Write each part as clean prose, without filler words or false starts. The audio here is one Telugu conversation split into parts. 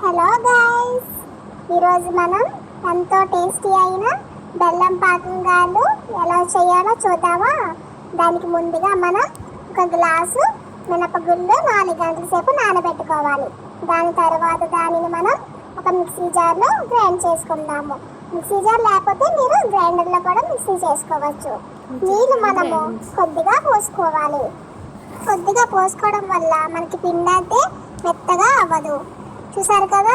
హలో గైస్, ఈరోజు మనం ఎంతో టేస్టీ అయిన బెల్లం పాకం గారెలు ఎలా చేయాలో చూద్దామా. దానికి ముందుగా మనం ఒక గ్లాసు మినపగుళ్ళు 4 గంటల సేపు నానబెట్టుకోవాలి. దాని తర్వాత దానిని మనం ఒక మిక్సీ జార్లో గ్రైండ్ చేసుకుందాము. మిక్సీ జార్ లేకపోతే మీరు గ్రైండర్లో కూడా మిక్సీ చేసుకోవచ్చు. నీళ్ళు మనము కొద్దిగా పోసుకోవాలి. కొద్దిగా పోసుకోవడం వల్ల మనకి పిండి అయితే మెత్తగా అవ్వదు. చూసారు కదా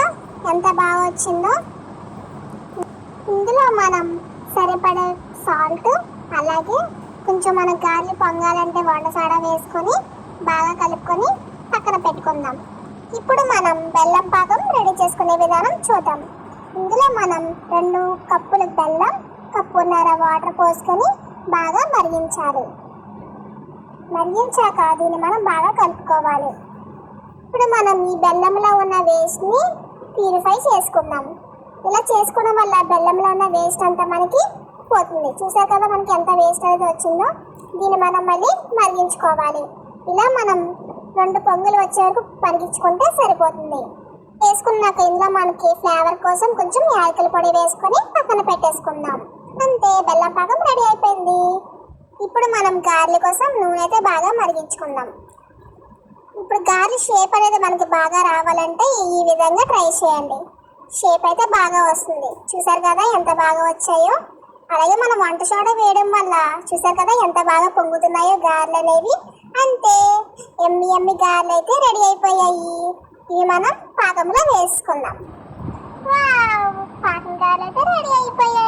ఎంత బాగా వచ్చిందో. ఇందులో మనం సరిపడే సాల్ట్, అలాగే కొంచెం మన గారెలు పొంగాలంటే వంట సోడా వేసుకొని బాగా కలుపుకొని పక్కన పెట్టుకుందాం. ఇప్పుడు మనం బెల్లం పాకం రెడీ చేసుకునే విధానం చూద్దాం. ఇందులో మనం 2 కప్పుల బెల్లం, 1.5 కప్పు వాటర్ పోసుకొని బాగా మరిగించాలి. మరిగించాక దీన్ని మనం బాగా కలుపుకోవాలి. ఇప్పుడు మనం ఈ బెల్లంలో ఉన్న వేస్ట్ని ప్యూరిఫై చేసుకుందాం. ఇలా చేసుకోవడం వల్ల బెల్లంలో ఉన్న వేస్ట్ అంతా మనకి పోతుంది. చూసారు కదా మనకి ఎంత వేస్ట్ అనేది వచ్చిందో. దీన్ని మనం మళ్ళీ మరిగించుకోవాలి. ఇలా మనం 2 పొంగులు వచ్చే వరకు మరిగించుకుంటే సరిపోతుంది. వేసుకున్నాక ఇందులో మనకి ఫ్లేవర్ కోసం కొంచెం యాలకుల పొడి వేసుకొని పక్కన పెట్టేసుకుందాం. అంతే, బెల్లం పాకం రెడీ అయిపోయింది. ఇప్పుడు మనం గారెల కోసం నూనె అయితే బాగా మరిగించుకుందాం. ఇప్పుడు గారెల షేప్ అనేది మనకి బాగా రావాలంటే ఈ విధంగా ట్రై చేయండి. షేప్ అయితే బాగా వస్తుంది. చూసారు కదా ఎంత బాగా వచ్చాయో. అలాగే మనం వంట సోడా వేయడం వల్ల చూసారు కదా ఎంత బాగా పొంగుతున్నాయో గారెలు అనేవి. అంతే, ఎమ్మి గారెలు అయితే రెడీ అయిపోయాయి. ఇవి మనం పాకంలో వేసుకుందాం. వావ్, పాకం గారెలు అయితే రెడీ అయిపోయాయి.